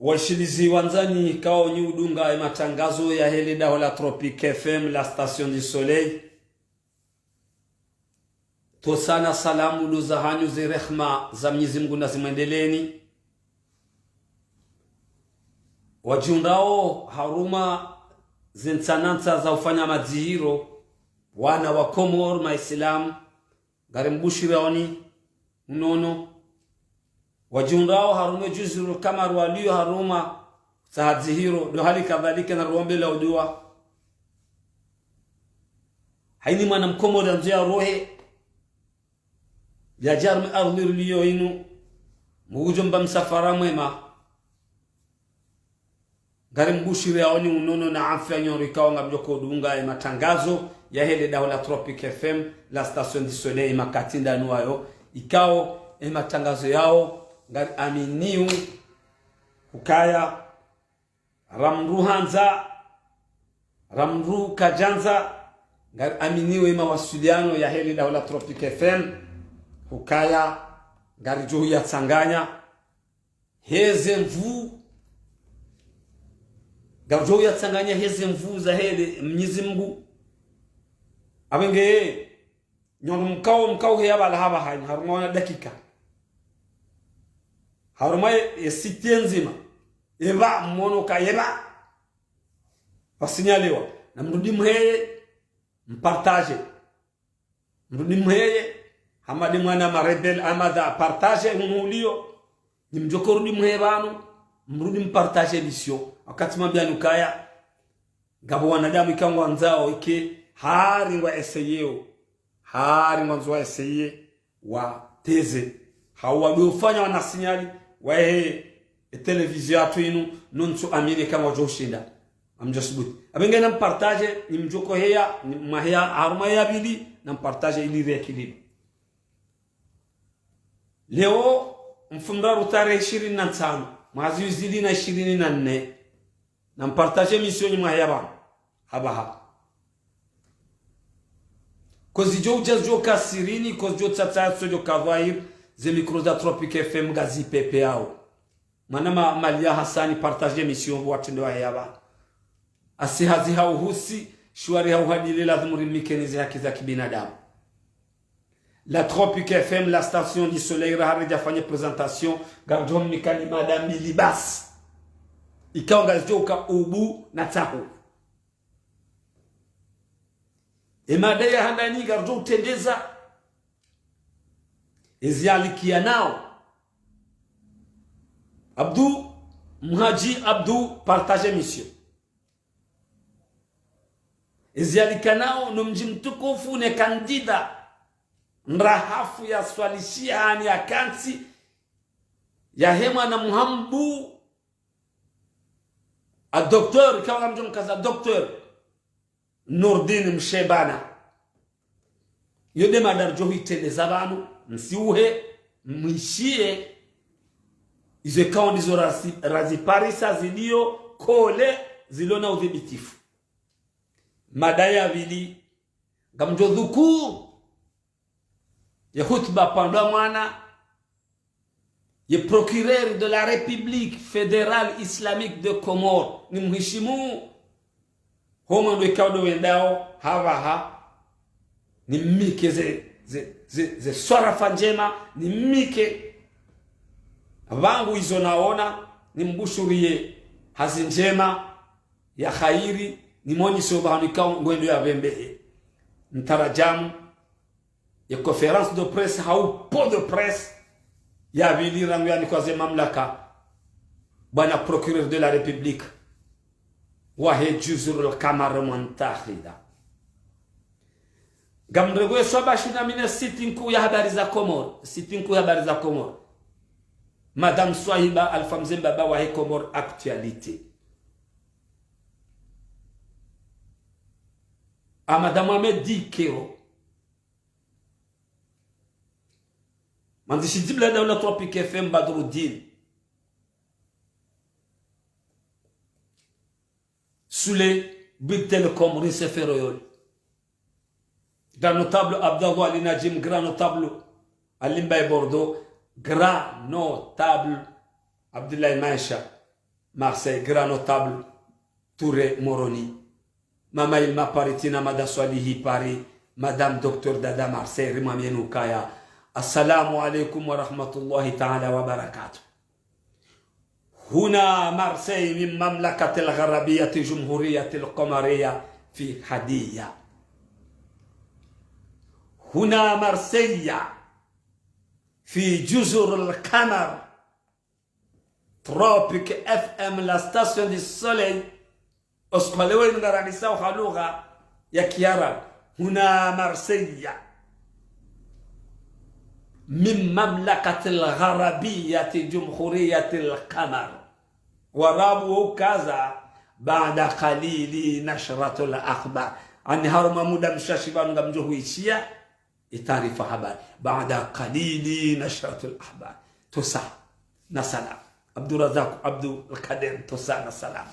Washilizi wanzani kao ni udunga ya matangazo ya heli daho la Tropique FM, la station du soleil. Tosana salamu luza hanyu zi rehma za Mwenyezi Mungu na zimwendeleni. Wajundao haruma zinsananza za ufanya madzihiro wana wa Komor maislamu garimbushiraoni unono. Wajundao harume juzuru kama waliyo haruma sahadzihiro do hali kadhalika na ruombe la udua. Haini mwana mkomoda njia rohe ya jarmi ardhir liyo inu mujumba msafara mwema garimbushire aoni unono na afya nyorikawa ngabjoko dunga ya matangazo ya hele daho la Tropique FM, la station du soleil makatinda nuayo ikao matangazo yao ngari aminiu hukaya ramru hanza ramru kajanza ngari aminiu mawasiliano ya hele daho la Tropique FM hukaya ngari juhu ya tsanganya heze mvu gavjo ya tsanganya heze mvu za hele Mwenyezi Mungu abenge nyono mkao heba la haba hani haruma dakika haruma siti nzima eba mmono ka eba pasinyalewa na mrudi mheye mpartage mrudi mheye hamadi mwana marebel amada partage unulio ni mjoko rudi mhebano mrudi mpartage bisio wakati mabianu kaya gabo wanadamu ikangwa nzao ike hari ngwa eseyeo hari ngwa eseye wa teze hawa biofanya wana sinyali wa televizio atu inu nunsu amini kama joshinda amjosbuti abenge na mpartage ni mjoko heya ni mahya haruma ya bili na mpartage ili rekilibu. Leo mfumraru tarehe 25 mwezi uzili na 24 na mpartage mission nyuma ya haba kozi jo kasirini kozi jo tsatsa jo kavair ze micro za Tropique FM gazi pepe yao manama Malia Hasani partage mission watendo wa yaba asihazi hauhusi shwari hauhadile lazima rimikenize haki za kibinadamu. La Tropique FM, la station du soleil, rahareja fanya presentation gardom mikani madame libas ikaonga joka ubu na tahu emadaya handani gardo tendeza ezialikia nao Abdou Mhaji Abdou partage mission ezialika nao no mji mtukufu ne kandida nrahafu ya swalishia hani ya kansi ya hema na muhambu a doktor kawa mjum kaza doktor Nurdin Mshebana yode madar johi tele zabanu msiuhe mwishie izo kaundi zo raziparisa zilio kole zilona udhibitifu madaya vili gamjo dhuku ya khutba pendant mwana ye procureur de la République fédérale islamique de Comores ni mheshimu homo ndo ikaudo wendao hawa ni mike ze swarafa njema ni mike vangu hizo naona ni mbushurie hazi njema ya khairi ni moni sobahanika ngwendo ya vembe mtarajamu ya conférence de presse hau pot de presse ya vili rangu yani kwa ze mamlaka bwana procureur de la République wahe juzuru al-Kamara Muntahida gamrego soba shina mine siti nkuu ya habari za Komor siti nkuu ya habari za Komor Madame Swahiba Alfamzemba ba wahe Komor actualité a Madame Ahmed Dikero mandishi dibla da la Tropique FM Badruddin Soule Big Telecom Riseferoyol grand notable Abdallah Ali Najim grand notable Alimbaye Bordeaux grand notable Abdoulaye Maïcha Marseille, grand notable Touré Moroni. Mama Ilma Paritina Mada Swalihi Paris, Madame Docteur Dada Marseille, Rimamienu Kaya. Assalamu alaikum wa rahmatullahi ta'ala wa barakatuh. هنا مارسي من مملكة الغربية جمهورية القمرية في حدية. هنا مرسية في جزر القمر. تروبيك اف ام لا ستاسيون دي سولي. اسقلوين غرانيسا وخلوغا يا كيارا. هنا مرسية من مملكة الغربية جمهورية القمر. ورابو كذا بعد قليل نشرة الأخبار. أني هرم مدى مشاشبان غمجوهيشيا يتعرف حبار. بعد قليل نشرة الأخبار. توسع نسلام. عبد الرزاق عبد القادر توسع نسلام.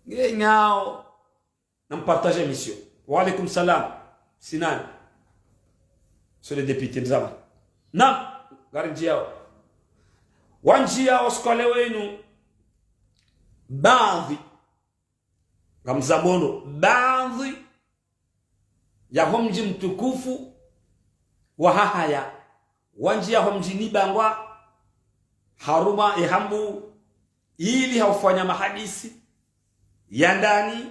نياو نمبارتاج émission. وعليكم السلام سنان. C'est le député Nzama. Nam garinjiao wanjia oskole wenu baadhi gamzabono baadhi ya homji mtukufu wa hahaya wanjia homji nibangwa haruma ehambu ili haufanya mahadisi ya ndani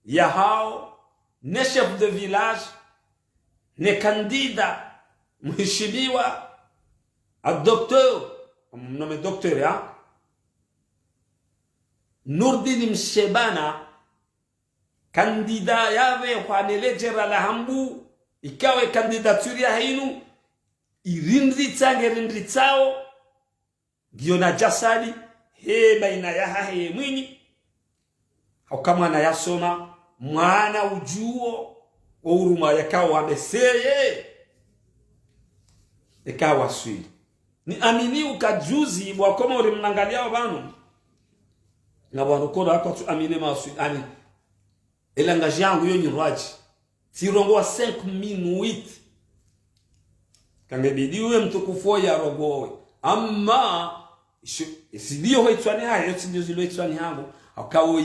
ya hao ne chef de village ne kandida mheshimiwa الدكتور منومي دكتور يا Nurdin Mshebana kandida yawe kwa nelejera la hambu ikawe kandidaturi ya hainu irindritsa ngerindritsao giona jasadi he baina ya hahe mwini kama na yasoma mwana ujuo uruma yakawa ameseye ikawa swili ni amini ukajuzi wakoma uri mnangalia wabanu na wanukoro hako tu amine maswili ani elangaji yangu yo nyirwaji sirongo wa 5 minutes kangebidi uwe mtukufu ya rogowe amma isidio hoitwani haya yote ndio zilo hoitwani hangu akawo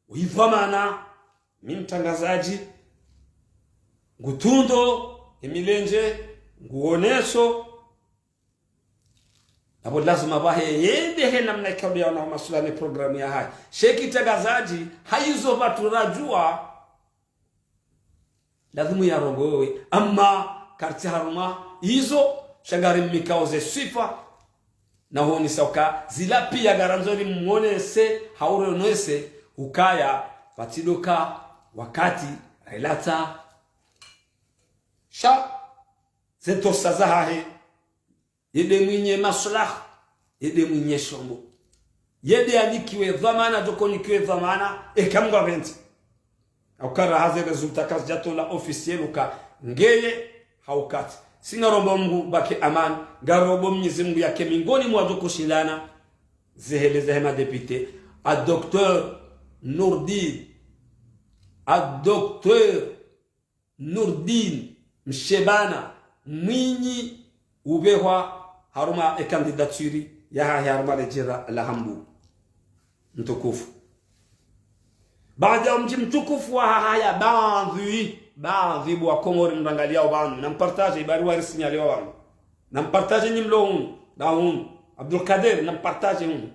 uivamana mimi mtangazaji ngutundo emilenje nguoneso abo lazima bahe yende he namna ikabia na masuala programu ya haya sheki tangazaji haizo watu rajua lazima ya rogowe amma karti haruma hizo shangari mikauze sifa na honi sauka zila pia garanzori mwonese haure nwese ukaya patidoka wakati relata sha zeto sazahe yede mwenye maslah yede mwenye shombo yede anikiwe dhamana dokonikiwe dhamana ekamgwa venti aukara haze resulta kas jato la officiel uka ngeye haukati singa robo Mungu baki aman garobo Mwenyezi Mungu yake mingoni mwa dokoshilana zeheleze hema député a docteur Nurdin Mshebana mwinyi ubehwa haruma candidaturi ya haruma lejera la hambu mtukufu baada mji mtukufu wa haya baadhi bwa Komori mrangalia wanu na mpartage barua risinyali wanu na mpartage nimlo hunu da hunu Abdul Kader na mpartage hunu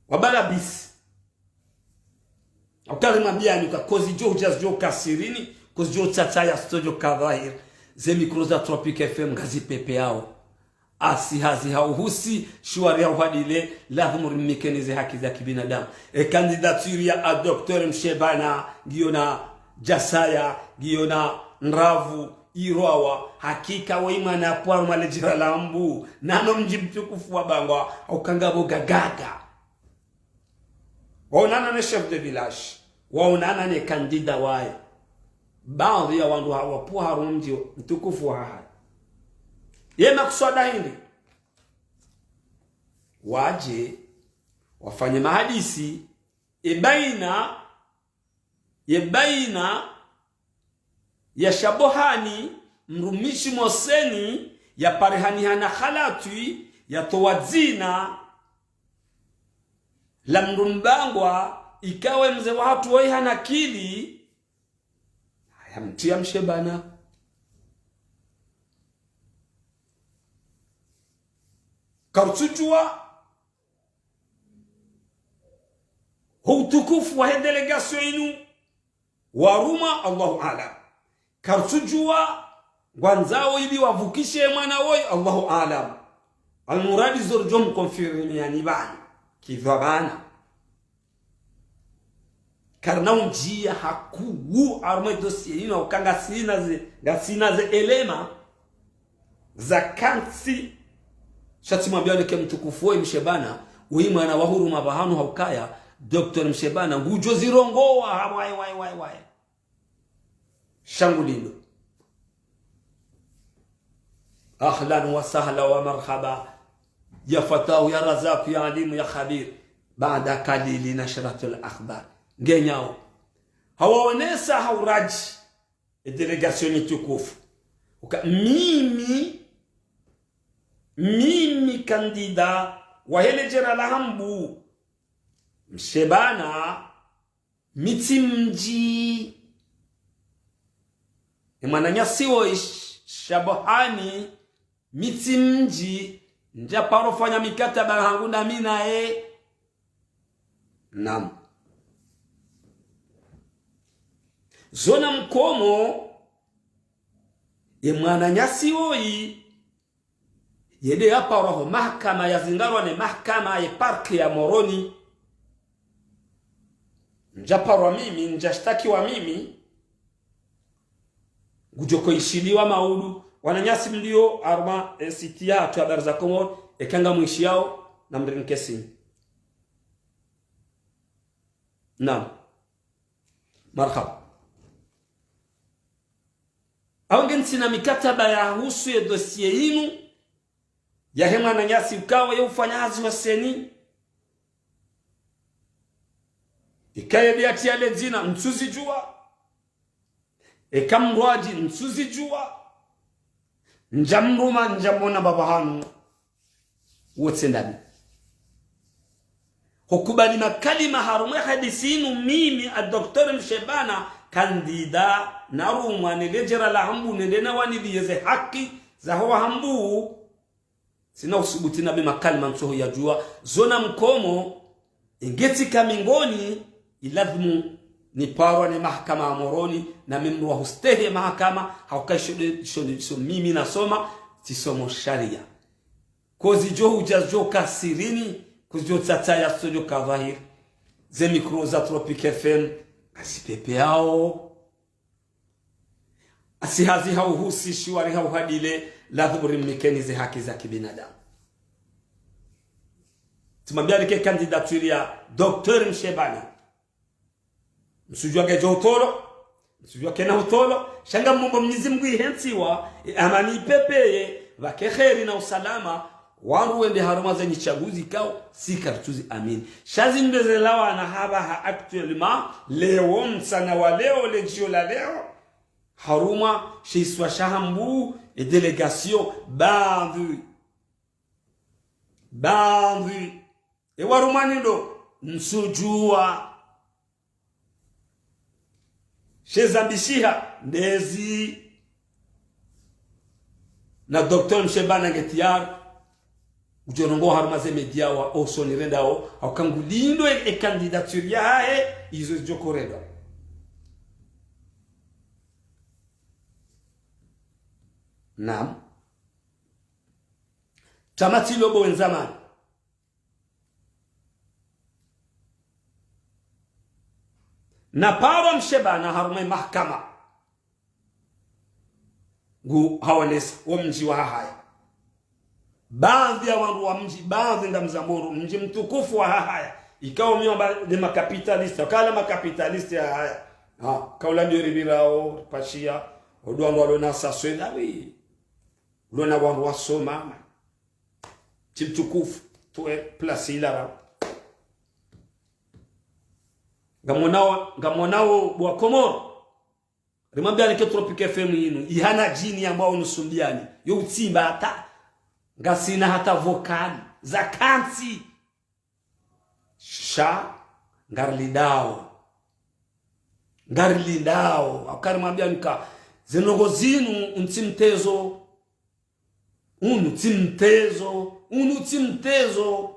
wabala bis akali mabiani ka kozi Georgias jo kasirini kozi jo tsataya studio kadhair ze mikroza Tropic FM ngazi pepe yao asi hazi hauhusi shwari ya uhadile lazima rimikenize haki za kibinadamu kandidaturi ya Dr. Mshebana giona jasaya giona nravu irwawa hakika waimana kwa malejira lambu nano mji mtukufu wa bangwa ukangabo gagaga waonana ne chef de village waonana ne kandida wae baadhi ya wandu hawapo harumji mtukufu wa haya yema kuswada hindi waje wafanye mahadisi yebaina ya shabohani mrumishi moseni ya parihani hana khalatui yatoa zina la mrumbangwa ikawe mzee watu wai hana akili hayamtia Mshebana. Kartujua utukufu wa delegation inu waruma Allahu alam. Kartujua gwanzao ili wavukishe mwana woi Allahu alam. Almuradi zorjom konfirmi yani bani kidhabana karna unjia hakuwu arme dossier ino ukanga sina ze elema za kansi shati mwambia ke mtukufu woi Mshebana ui mwana wa huruma bahanu haukaya Dr. Mshebana ngujo zirongoa wai shangulino ahlan wa sahla wa marhaba ya fatahu ya razaq ya alimu ya khabir baada kalili nashratul akhbar ngenyao hawaonesa hauraji delegation tukufu mimi kandida wa hele jera la hambu Mshebana mitimji emananya siwo shabahani mitimji nja parofanya mikataba hangu na mina nam zona mkomo mwananya siwo yede hapa roho mahakama ya Zingarwa ni mahakama ya parki ya Moroni njaparwa mimi njashtakiwa mimi gujoko ishiliwa maudu wananyasi mlio arma sitia tu habari za Komoro ekanga mwishi yao na mrinkesi naam marhaba awangen sina mikataba ya husu ya dossier yinu ya hema na nyasi ukawa ya ufanyazi wa seni ikaye biati ya lezina msuzi jua ekamrwaji msuzi jua njamruma njamona babahanu wote ndani hukubali makalima harumwe hadisinu mimi Dr. Mshebana kandida naruma nilejera la hambu nendena waniliyeze haki za huwa hambu sina usubuti na bimakalima msoho ya jua zona mkomo ingeti kamingoni iladhimu ni parwa ni mahakama Moroni na mimru wa hustehe mahakama haukaisho mimi nasoma tisomo sharia kozi johu jazo kasirini kozi johu tataya studio kavahir ze mikro za Tropic FM asipepe yao asihazi hauhusi shiwari hauhadile ladhuburi mikeni ze haki za kibinadamu tumambia nike kandidaturi ya Dr. Mshebana msujua gejo utolo msujua kena utolo shanga mumbo Mwenyezi Mungu ihensiwa amani pepeye vake kheri na usalama wangu wende haruma zenye chaguzi kao si kartuzi amin shazi mbezelawa na haba actuellement leo msana wa leo lejio la leo haruma shiswa shahambu et délégation bandhu e warumani ndo msujua shezambishiha ndezi na Dr. Mshebana ngetiar ujorongo harumaze media wa oso nirendao aukangulindo candidature yae izo jokoreda nam tamati lobo wenzamani na para Mshebana harume mahakama gu hawanesa wa mji wa haya baadhi ya wangu wa mji baadhi ndamzamburu mji mtukufu wa haya ikawa miomba de makapitalista kala makapitalista ya haya kaula ndiribirao pashia odwangu walona sasweda wi lona wangu wasoma mtukufu tuwe place ilara ngamonao bwa Komoro rimambia nike Tropic FM yinu ihana jini ambao nusumbiani yo utsimba ata ngasina hata vokali za kansi sha ngarilindao akarimwambia nika zinongo zinu untimtezo unu timtezo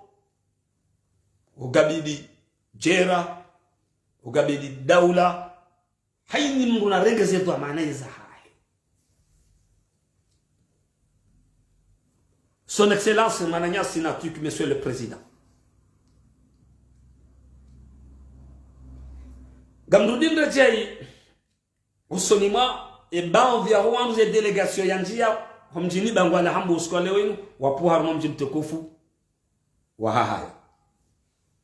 ugabidi jera ugabidi daula haini mngu na renge zetu amaneza hai. Son Excellence Mananya Sinatuk, Monsieur le Président. Gamrudin Rejai usonima e baadhi ya wanze delegation ya njia mjini bangwana hambu uskole wenu wapu haruma mjini tukufu wa haya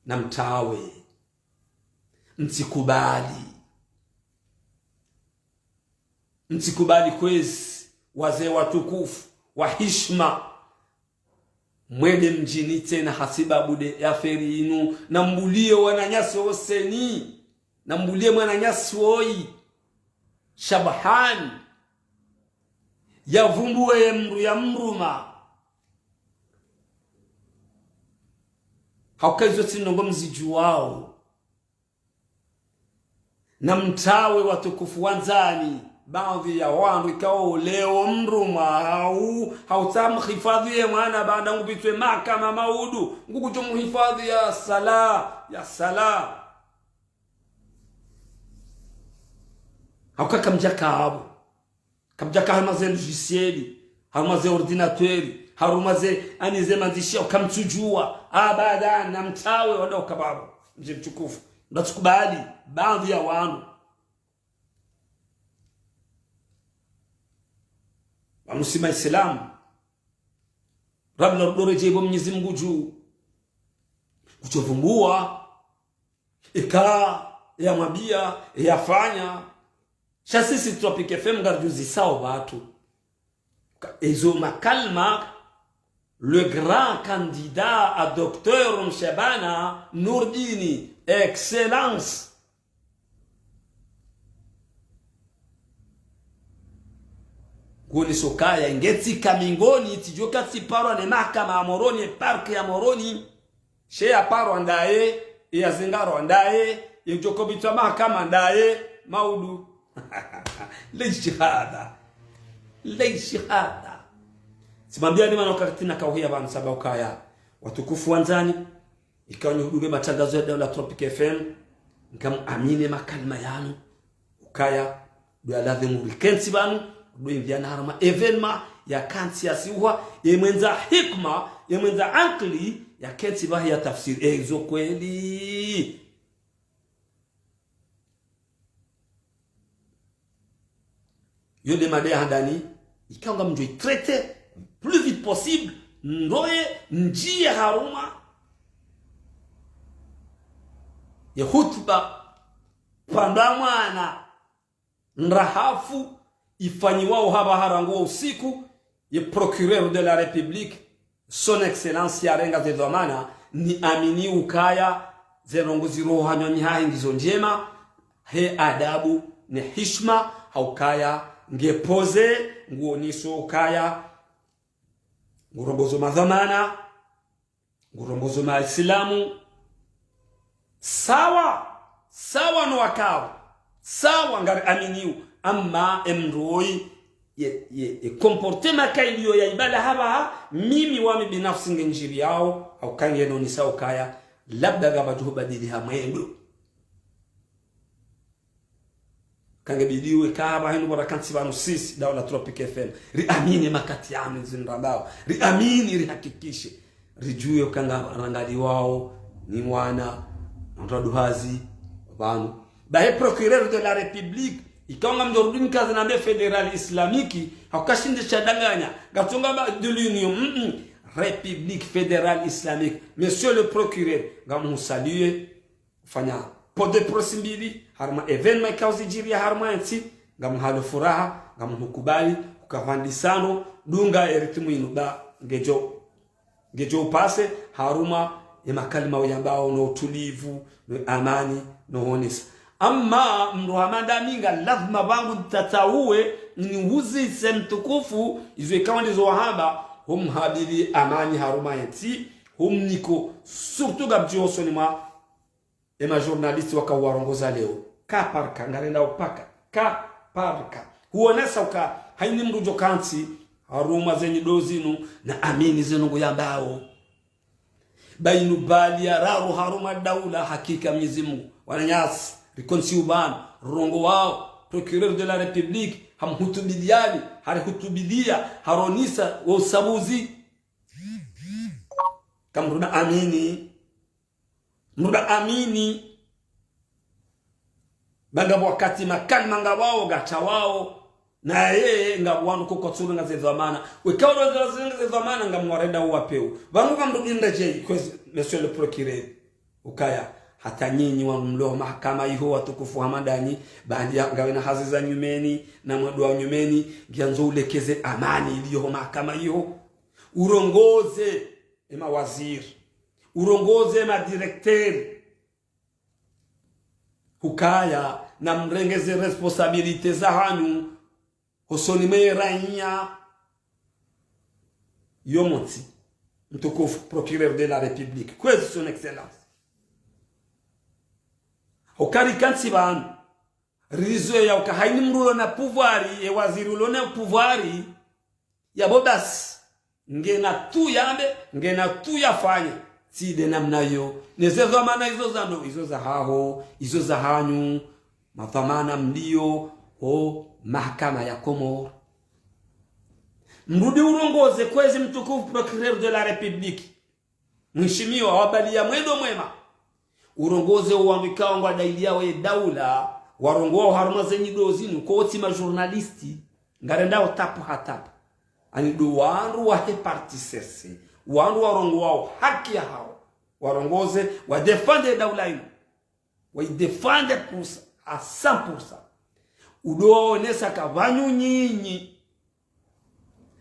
na mtawe mtikubali kwezi wazee watukufu wa hishma mwede mjini tena hasiba bude ya feri inu na mbulie wananyasi oseni na mbulie mwananyasi woi Shabahani ya vumbue mru ya mruma haukazo tinongo mzijuwao na mtawe watukufu wanzani baadhi ya wandu ikao leo mruma hautamu hifadhi ya mwana baada ngubitwe makama maudu ngukujomu hifadhi ya sala hauka kamjaka hamaze logicieli hamaze ordinateri harumaze anize mandishia ukamtujua abada na mtawe wada ukababu mje mtukufu ndatukubali baadhi ya wanu wamusima Islamu rabla rudore jebo Mwenyezi Mungu juu kuchovumbua ya mwabia yafanya sisi Tropic FM garduzi sao watu ezo makalma le grand candidat à docteur Mshabana Nurdini excellence goli sokaya ingeti kamingoni tijoka tiparo ne mahakama amoroni park ya moroni she aparo ndaye ya zingaro ndaye yejoko bitwa mahakama ndaye maudu leishihada simambia ni manokatina kauhia bana sababu kaya watukufu wanzani ikawa nyuduge matangazo ya Daula Tropic FM nikamuamini makalima yanu ukaya do aladhe murikensi banu do inviana harama evenema ya kansi ya siwa yemwenza hikma yemwenza ankli ya kensi bahi ya tafsiri ezo kweli yode made handani ikanga mjoi traiter plus vite possible ndoye njie haruma ya hutuba panda mwana nrahafu ifanyiwao haba haranguwa usiku ya procureur de la République son excellence ya renga zedhamana ni amini ukaya zerongo ziroho hanyonyi hahi ngizo njema he adabu ne hishma haukaya ngepoze nguoniso ukaya ngurombozo madhamana ngurombozo maislamu sawa no wakao sawa ngari aminiu amma emroi ye comportement kailiyo ya ibada haba mimi wami binafsi ngenjiri yao au kange no ni sawa kaya labda gaba juhubadili hamwendo kange bidiwe kaba hinu barakansi banu sisi Daula Tropic FM riamini makati yamu zinrabao riamini rihakikishe rijuyo kanga rangali wao ni mwana nraduhazi banu bae procureur de la République ikanga mjorudini kazi na mbe fédéral islamiki hakashinde chadanganya gatunga ba de l'union République fédérale islamique monsieur le procureur ngamu saluer fanya pode prosimbili harma evenement ikauzi jiri ya harma yansi ngamu halo furaha ngamu hukubali ukafandisano dunga eritimu inuba ngejo upase haruma ya makalima uyambao no utulivu no amani no honesa amma mruhamanda minga lazima bangu tatauwe ni huzi semtukufu izo ikawa ndizo wahaba hum habili amani haruma yenti hum niko surtout gabjo sonima ema journaliste waka warongoza leo ka parka ngarenda upaka ka parka huonesa uka haini mrujo kanti haruma zenye dozinu na amini zenu nguyambao bainu bali ya raru haruma daula hakika Mwenyezi Mungu wananyasi rikonsi uban rongo wao procureur de la république hamhutubiliani harihutubilia haronisa wa usabuzi kamruna amini banga wakati makani manga wao gacha wao na yeye ngabwanu kuko tsuru ngaze dhamana wekao ngaze dhamana ngamwarenda uwapeu bangu kamrudinda je kwezi monsieur le procureur ukaya hata nyinyi wa mlo mahakama hiyo watukufu hamadani baadhi ya ngawena hazi za nyumeni na mwadu wa nyumeni ngianzo ulekeze amani iliyo mahakama hiyo urongoze ema waziri urongoze ema directeur ukaya na mrengeze responsabilite za hanyu hosonime raia yomoti mtukufu procureur de la république kwezi son excellence ukari kansi banu rizo ya ukahaini mrulo na pouvoiri e waziri ulone pouvoiri ya bobas ngena tu yambe ngena tu yafanye side namna yo nezezo maana hizo za ndo hizo za haho hizo za hanyu mathamana mlio o mahakama ya Komoro mrudi urongoze kwezi mtukufu procureur de la république mheshimiwa wabalia mwedo mwema urongoze uambikao ngwa daili yao daula warongoa haruma zenyi dozinu koti ma journalisti ngarendao tapu hatapu ani do wanru wa parti sese wanru warongoa haki ya hao warongoze wa defende daula ino wa defende pusa a 100% udoonesa kavanyu nyinyi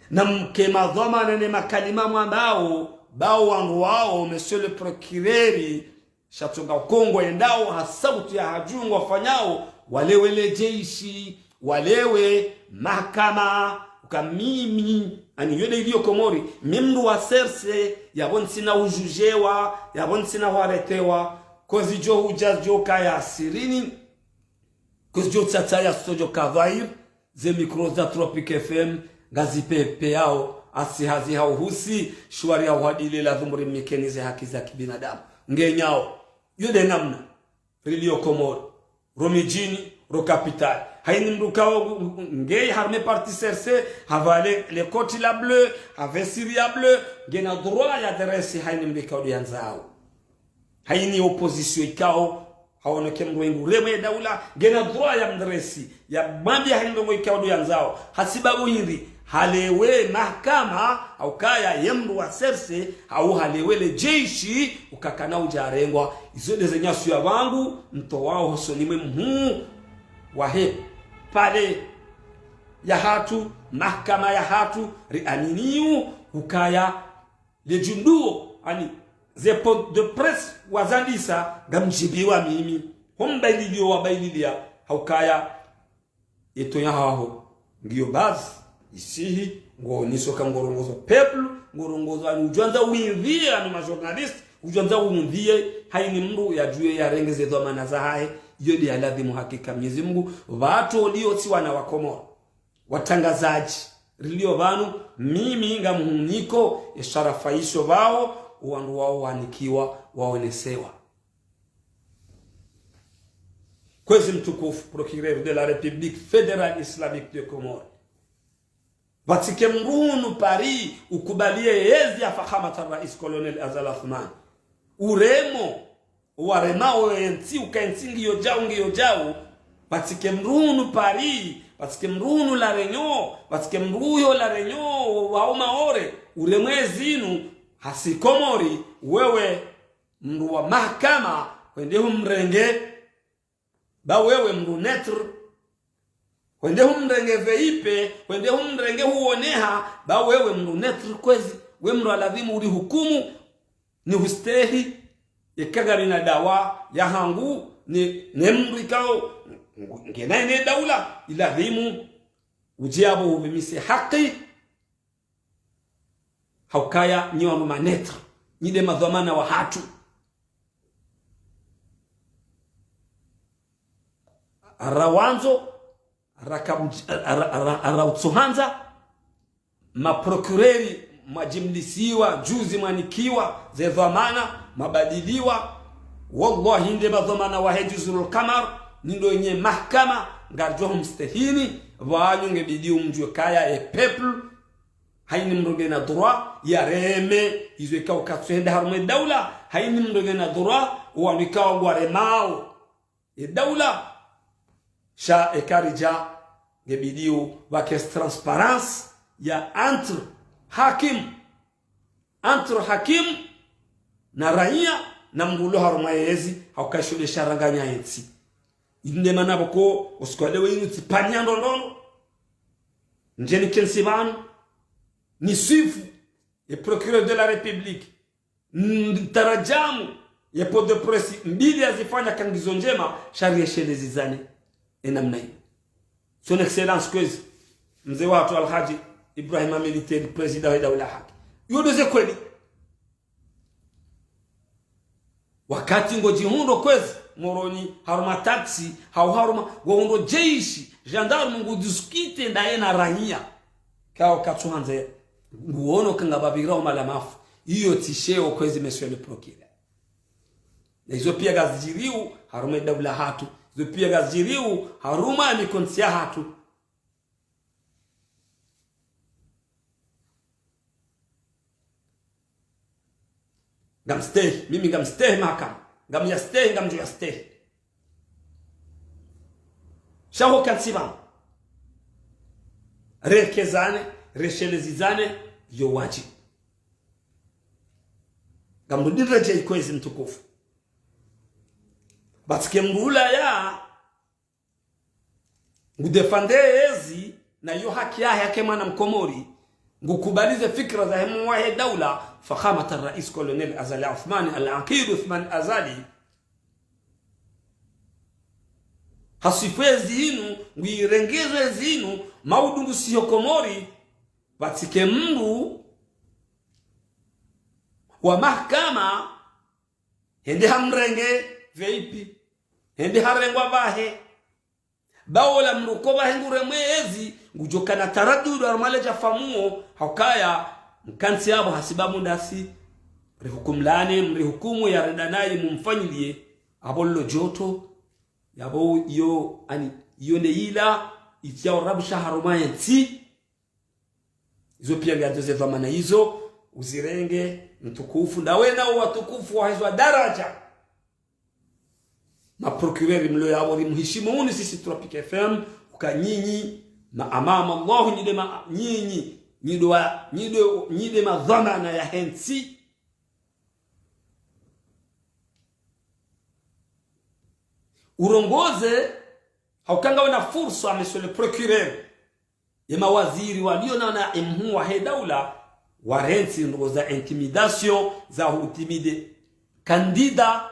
na mkema dhoma nene makalima mwambao bao wanru wao monsieur le procureur shatunga Kongo endao hasauti ya hajungu wafanyao walewe lejeshi walewe mahakama ukamimi ani yode ilio Komori mimru wa serse yabonsina ujujewa yabonsina waretewa kozi jo hujajo kaya sirini kozi jo tsataya stojo kavair ze mikro za Tropic FM gazi pepe yao asihazi hao husi shwari ya wadile la dhumuri mikenize haki za kibinadamu ngenyao yode namna rilio Komoro romijini ro capital haini mdukao ngey harme parti serse havale le koti la bleu have Syria bleu ngena droit ya adresse haini mdukao yanzao haini opposition ikao hawono kemwengu reme daula ngena droit ya mdresi ya mambi haini mdukao yanzao hasibabu hindi halewe mahakama au kaya yemru wa serse au halewe le jeshi ukakana ujarengwa izode zenyasu ya wangu mto wao hosonime wahe pale ya hatu mahakama ya hatu riaminiu ukaya le junduo ani zepo de presse wazandisa gamjibiwa mimi hombaililio wabaililia haukaya etonya haho ngiyo bazi isihi ngo nisoka ngorongozo peuple ngorongozo ani ujanza uinvie ani ma journalist ujanza uinvie haini mru ya juye ya rengeze dhamana za hae yodi ya ladhimu hakika Mwenyezi Mungu watu walio si wana wa Komoro watangazaji rilio vanu mimi nga muhuniko isharafaisho wao uandu wao wanikiwa waonesewa kwezi mtukufu procureur de la République fédérale islamique de Comore Vatike mrunu Paris ukubalie yezi ya fahamata rais Colonel Azal Athman uremo waremao enti ukaenti ngiyo jau vatike mrunu Paris vatike mrunu la Renyo vatike mruyo la Renyo wauma ore uremwezi inu hasikomori wewe mru wa mahakama wende humrenge ba wewe mru netr wende humrenge veipe wende humrenge huoneha ba wewe mru netr kwezi we mru aladhimu uri hukumu ni hustehi yakagari na dawa ya hangu ni mru ikao ngena ine daula iladhimu ujiabu umimise haki haukaya ni wa manetra ni de madhamana wa hatu arawanzo arautsuhanza maprokureri majimlisiwa juzi mwanikiwa ze dhamana mabadiliwa wallahi nde madhamana wa hejuzul kamar nindo yenye mahkama ngarjohum mstahini wanyu ngebidi umjwe kaya e people haini mroge na droit ya reme izwe ka ukatsenda harume daula haini mroge na droit wanikao gware mao e daula sha ekarija ngebidiu wake transparence ya entre hakim na raia na mgulo harumaezi haukashule sharanganya yetsi inde manabo ko usikwalewe inu tipanya ndondono njeni kensibanu ni sifu ya procureur de la république tarajamu ya pot de presse mbili azifanya kangizo njema sharia shele zizane enamna hiyo son excellence kwezi mzee watu Alhaji Ibrahim Military president wa daula haki yodoze kweli wakati ngoji hundo kwezi moroni haruma taxi haruma gondo jeshi gendarme ngudiskite ndaye na rahia kao katsuhanze nguono kanga babira malamafu hiyo tisheo kwezi monsieur le procureur na hizo pia gazijiriu haruma daula hatu hizo pia gazijiriu haruma ni konsia hatu gamsteh mimi gamsteh mahakama ngam yasteh ngam yasteh shaho kansiba rekezane reshelezizane yo waji ngam ndira je kwezi mtukufu batike mbula ya ngudefande ezi na yo haki yake mwana mkomori ngukubalize fikra za hemu wa daula fakhamat ar-rais colonel Azali Uthmani al-Aqid Uthman Azali hasifezi inu ngirengeze zinu maudungu siyo komori batike mndu wa mahkama hende hamrenge veipi hende harengwa bahe baola mrukoba hengure mwezi ngujokana taradudu armaleja famuo haukaya mkansi yabo hasibamu ndasi rihukumlane mrihukumu ya redanayi mumfanyilie abollo joto yabo yo ani yone ila itia rabsha harumaya tsi izo pia gadoze dhamana hizo uzirenge mtukufu ndawe na watukufu wa hizo daraja maprocureur mlo yabo rimhishimuni sisi Tropic FM ukanyinyi ma amama Allah nyidema nyinyi nyidema dhamana ya hensi urongoze haukanga wana fursa monsieur le procureur ya mawaziri walio na emhu wa daula warensi ngoza intimidation za hutimide kandida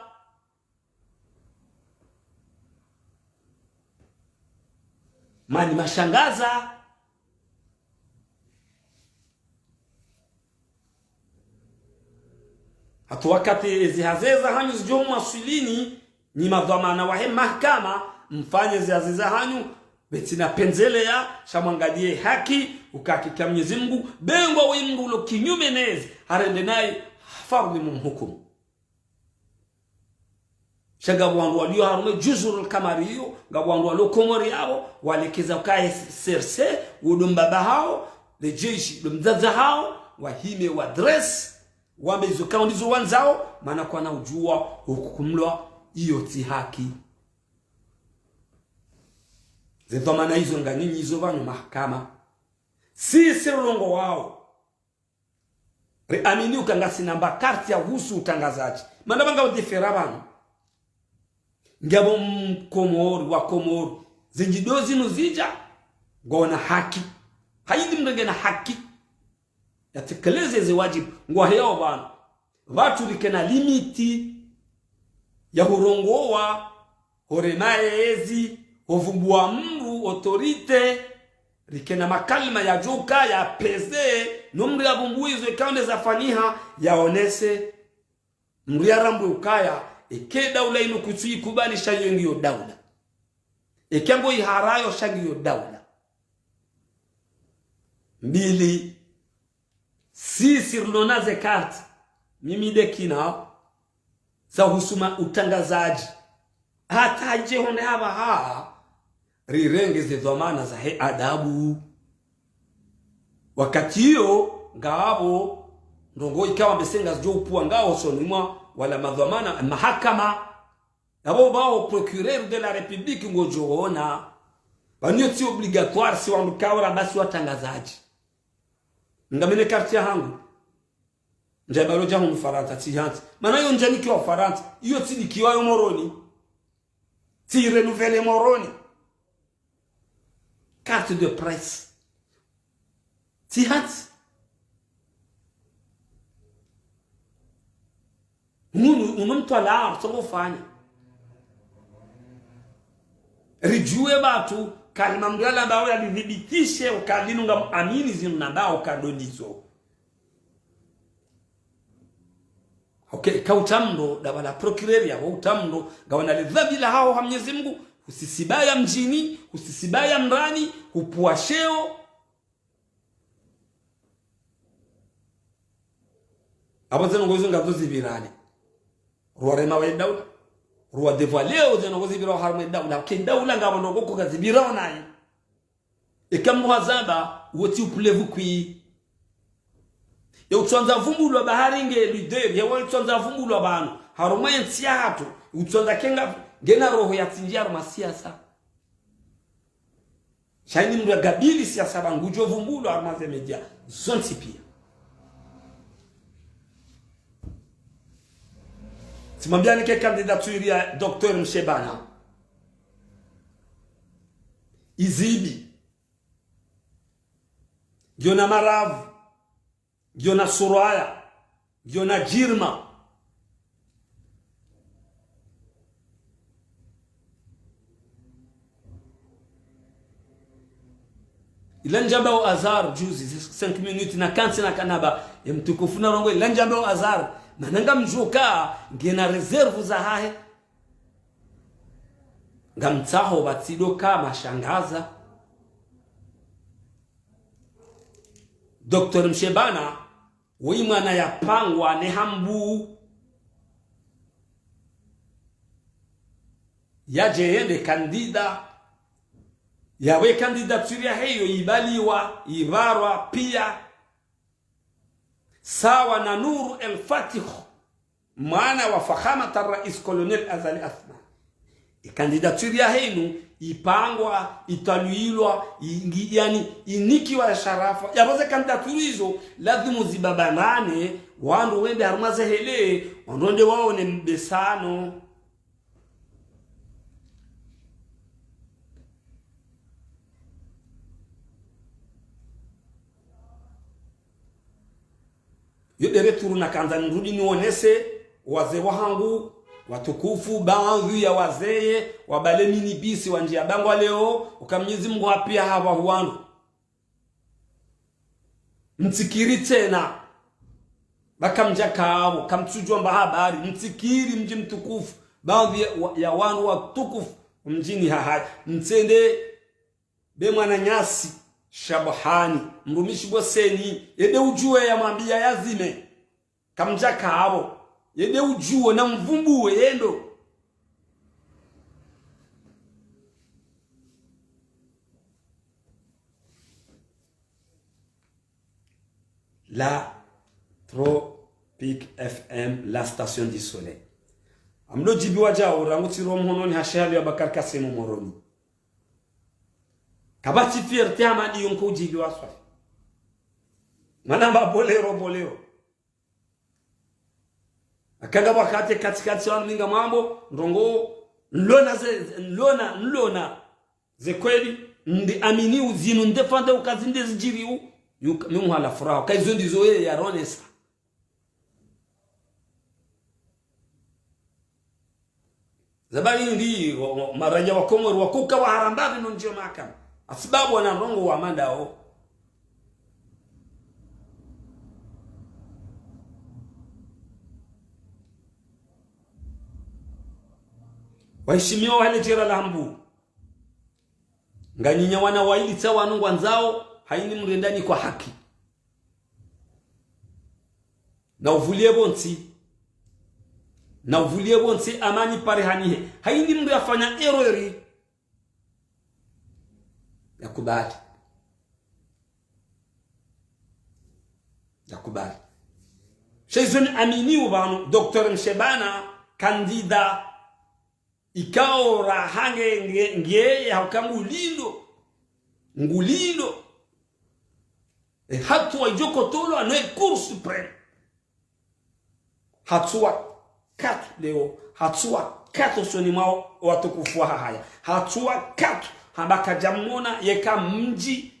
mani mashangaza hatu wakati zihazeza hanyu zijomu masulini ni madhamana wahe mahkama mfanye zihazeza hanyu betina penzele ya shamwangalie haki ukakika Mwenyezi Mungu bengwa wimngu lo kinyume nezi harende naye fardi mumhukumu shagabu walio harume juzurul kamariyo ngabu walio komori yao walekeza ukae serse udumbaba hao lejeshi dumzaza hao wahime wa dress wambe hizo kaundizo wanzao maana kwa na ujua hukukumlwa hiyo ti haki zethamana hizo nganini hizo vanyu mahakama sisi rongo wao reamini ukangasi namba karti ya husu utangazaji maana banga udifera banu ngabo mkomori wa komori zinjidozi nuzija ngona haki haidi mrenge na haki yatekeleze ze wajibu ngwaheo bana watu likena limiti ya hurongowa horemaezi hovumbua mru autorite rikena makalima ya joka ya peze numri ya bumbuizo ikaone za faniha yaonese mri ya rambu ukaya ike daula inu kutui kubani shayo ngiyo daula ikengo iharayo shagiyo daula mbili sisi rlona zekati mimi dekina za husuma utangazaji hata jehone haba rirengeze dhamana za adabu wakati hiyo ngabo ndongo ikawa besenga jo upua ngao sonimwa wala madhamana mahakama nabo bao procureur de la république ngojoona banyo ti obligatoire si wandukawa basi watangazaji ngamene quartier hangu njabalo jahu mfaranta ti hanti mana yo njani kwa faranta iyo ti dikiwa yo moroni ti renouveler moroni carte de presse ti hanti mtu ala songo fanya rijue batu kalima mgala bao ya lidhibitishe ukadinu nga amini zinu na bao kadonizo okay kautamndo dabala procureur ya utamndo gawana lidhabila hao ha Mwenyezi Mungu usisibaya mjini usisibaya mrani upuasheo abaze ngozo ngazo zibirani ruwa mawe daula ruwa devaleo zeno ngozi biro harme daula ke daula ngabo ndoko kazibira nayi ikamuhazaba woti upulevu kwi ya utsonza vumbulwa bahari nge leader ya utsonza vumbulwa banu haruma ntia hatu utsonza kenga gena roho ya tinjia roma siasa shaini mwa gabili siasa bangujo vumbulwa armaze media zonti pia simambiani ke candidature ya Dr. Mshebana Izibi Giona Maravu Giona Suraya Giona Jirma ilanjaba azar juzi 5 minutes na kansi na kanaba ya mtukufu na rongo ilanjaba azar mananga mjuka ngena reserve za hahe ngamtsaho batido kama shangaza Dr. Mshebana wimwana yapangwa ne hambu yaje yende kandida yawe kandidature ya heyo ibaliwa ibarwa pia sawa na Nuru el-Fatih maana wa fakhamat ar-rais colonel Azali Athman kandidature ya henu ipangwa italuilwa yani iniki wa sharafa yaboze kandidature hizo lazima zibabanane wandu wende harumaze hele ondonde waone mbesano yodere turu na kanza nrudi nionese wazee wangu watukufu baadhi ya wazee wabale minibisi wa njia bango leo ukamnyezi Mungu apia hawa huano mtikiri tena bakamjaka kamtujwa mba habari mtikiri mji mtukufu baadhi ya wanu watukufu mjini hahai mtende be mwana nyasi Shabahani mrumishi boseni yede ujue ya mwambia yazime kamjaka habo yede ujue na mvumbuwe yendo la Tropique FM la station du soleil amlo jibiwa jao ranguti romhono hashali ya Bakar Kasimu Moroni kabati fierté amadi yonko jibiwa swa manamba bolero akaga wakati katikati wa minga mambo ndongo nlona ze kweli ndi amini uzinu ndefande ukazinde zijiriu yumu hala furaha kaizo ndizo ye ya ronesa zabari ndi maraja wa Komoro wakuka wa harambavi nonjio makam Asibabu wana rongo wa mandao. Waheshimiwa wale jira la hambu. Nganyinya wana waili tawa nungwa nzao haini mrendani kwa haki. Na uvulie bonsi amani pare hanihe. Haini mru yafanya erori. Yakubali. Shezoni amini ubanu Dr. Mshebana kandida ikao rahange nge haukamu ngulindo hatua ijoko tolo anoe Cour supreme hatua 4 leo hatua 4 soni mao watukufu haya hatua 4 habaka jamona yeka mji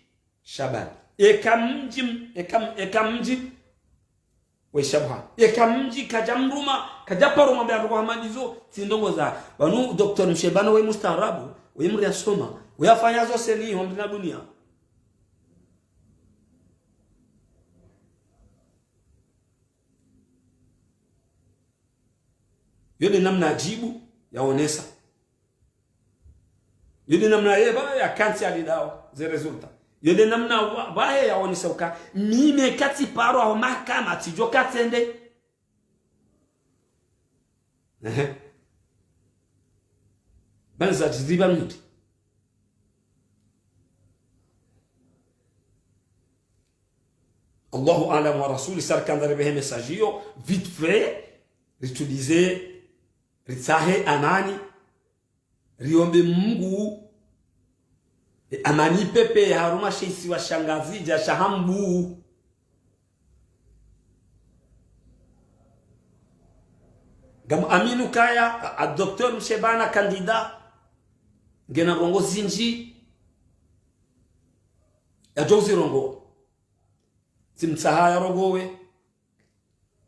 Shaban yeka mji we shabha yeka mji kajamruma kajaparuma bya kwa hamadizo sindongo za banu Dr. Mshebana we mustaarabu we mri asoma we afanyazo seni homdina dunia yule namna ajibu yaonesa yule namna yeba ya kanti alidao ze resulta yule namna bae yaonesa uka mime kati paro au mahakama tijo katende banza jiziba mti Allahu a'lam wa rasuli sarkan darbehe messagio vite fait utiliser ritsahe amani riombe Mungu amani pepe haruma sheisi wa shangazi ja shahambu gam aminu kaya a Dr. Mshebana kandida ngena rongo zinji ya jozi rongo timtsaha ya rogowe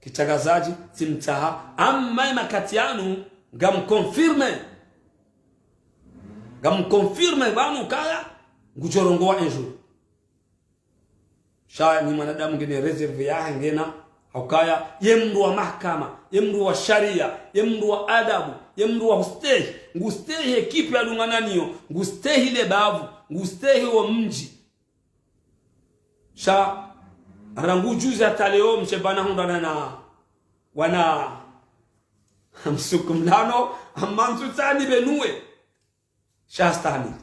kichagazaji timtaha amma makati yanu gam confirme banu kaya nguchorongoa un jour sha ni mwanadamu ngene reserve ya ngena haukaya yemru wa mahakama yemru wa sharia yemru wa adabu yemru wa ustahi ngustehi ekipi ya dungananiyo ngustehi le bavu ngustehi wa mji sha rangu juzi ataleo Mshebana hundana na wana msukumlano amantu tani benue shastani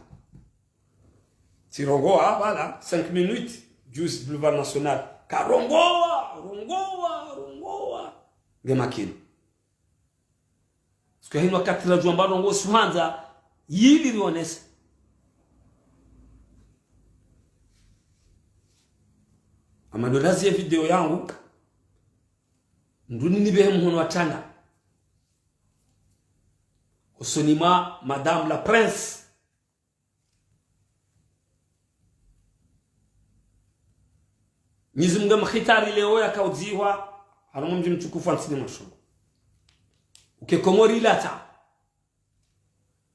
tirongoa wala 5 minutes juzi boulevard national rongoa ngemakini siku hino wakati la jumba rongo swanza yili lionesa amandorazi ya video yangu nduni nibehe mhono watanga usonima madame la prince nizimga mkhitari leo yakaudziwa haramu mji mtukufu ansini mashugo ukekomori lata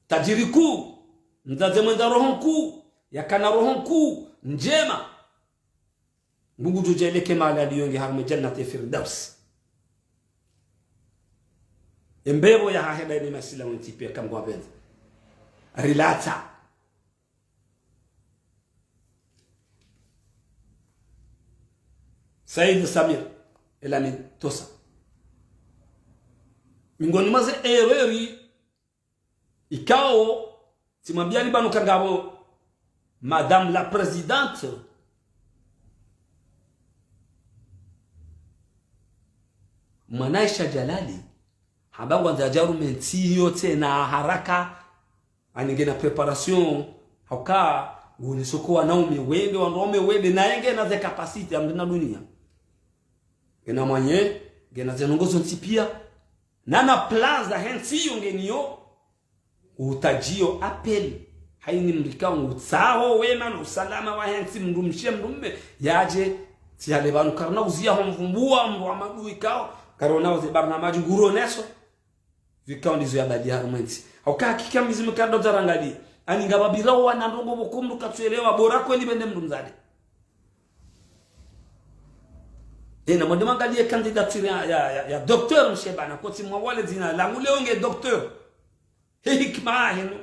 tajiriku mzaze mwenda rohonku yakana rohonku njema Mungu tujeleke mali aliyongi haramu jannati firdaus Mbebo ya haheda ni masila mtipia kama kwa benza rilata Said Samir elani tosa mingoni maze ereri ikao timambia libano kangabo madame la présidente Mwanaisha Jalali habangu anzajaru menti yote na haraka aningena preparation hauka ngunisoko wanaume wende na yenge na ze capacity amdina dunia gena manye gena zenongozo ntipia nana plans za hensi yongeniyo utajio appel haini mrika ngutsaho wema no salama wa hensi mndumshie mndumme yaje tiale banu karna uzia homvumbua mwa madu ikao karona uze barnamaji nguroneso vikao ndizo ya badi harumenti hauka hakika mizimu kado zarangali ani ngababira wana ndongo bokumru katwelewa bora kweli bende mdumzade na mwende mangalie candidature ya docteur Mshebana koti mwawale zina langu leo nge docteur hikma hino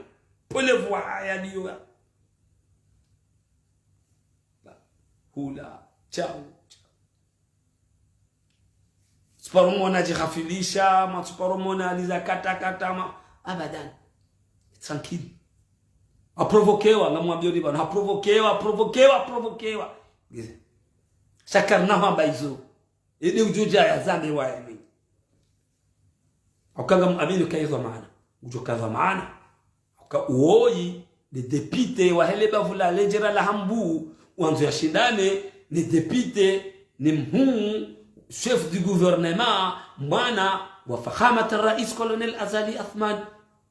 pole voix ya liyo hula chao Sparomona jihafilisha ma Sparomona aliza kata ma abadan tranquille aprovokewa ngamwambia ni bana aprovokewa shakarna hamba hizo ili ujuja ya zambi wa yemi akanga amini kaizwa maana ujokaza maana uoi de député wa heleba vula lejera la hambu wanzo ya shindane ni député ni mhuu chef du gouvernement mwana wa fakhamat rais colonel Azali Athman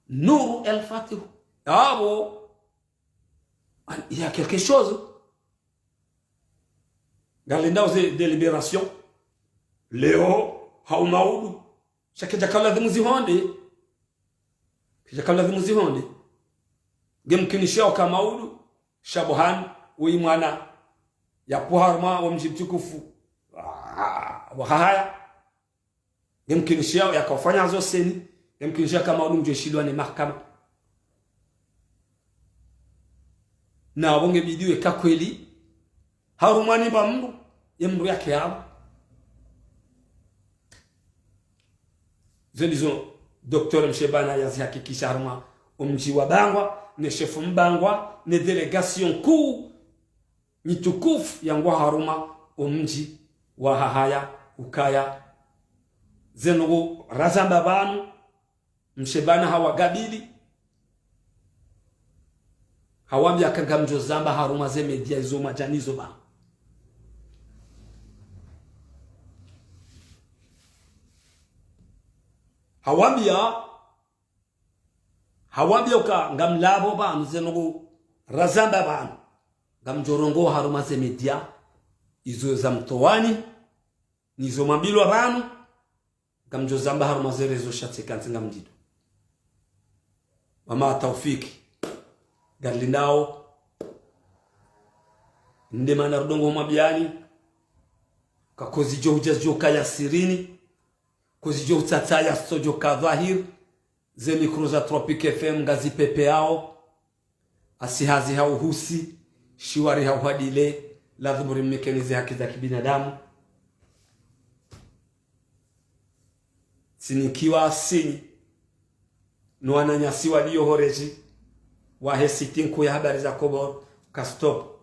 Nour El Fatih abo il y a quelque chose galenda aux délibérations leo haumaudu shakija kala dhimuzihonde gemkinishao kama udu shabuhan wi mwana ya puharma wa mjitukufu wa haya gemkinishao yakafanya zoseni gemkinishao kama udu mjeshilwa ni mahakama na wonge bidiwe kakweli harumani ba mndu yemndu yake yao zelizo Dr. Mshebana yazihakikisha haruma umji wa Bangwa ne chef mbangwa ne delegation kuu nitukufu yangwa haruma umji wa hahaya ukaya zenogo razamba banu Mshebana hawagabili hawambia kangamjo zamba haruma ze media izo majanizo ba hawambia uka ngamlabo ba mzenogo razamba ba ngamjorongo haruma ze media izo za mtowani nizo mabilo banu ngamjo zamba haruma ze rezo shatsikanzi ngamdido mama Taufiki galinao ndema na rudongo mabiani kakozi jo kaya sirini kozi jo tsataya sojo kadhahir ze mikroza Tropic FM ngazi pepe yao asihazi hao husi shiwari hao hadile lazima rimekenize haki za kibinadamu sinikiwa sini no ananyasiwa dio horeji wahe sitinku ya habari za kobo ka stop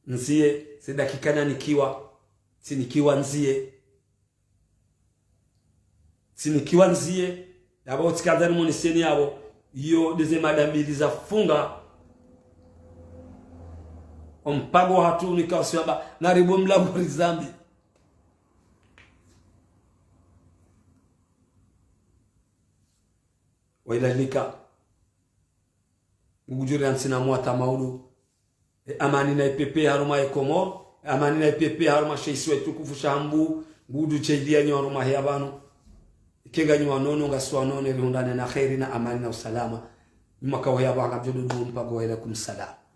nzie si dakika sinikiwa nzie yabo tsikadani muniseni yabo yo deze madambili za funga ompago hatu nikawasiba naribo mlambo rizambi wailalika ngujuri ansina mwata maulu amani na ipepe haruma Komoro amani na ipepe haruma sheisi wetu kufusha hambu ngudu cheidia nyo haruma yabanu ikenga nyo nono ngaswa nono rihundane na khairi na amani na usalama mwaka wa yaba ngabjodo mpago wa ilakum salam.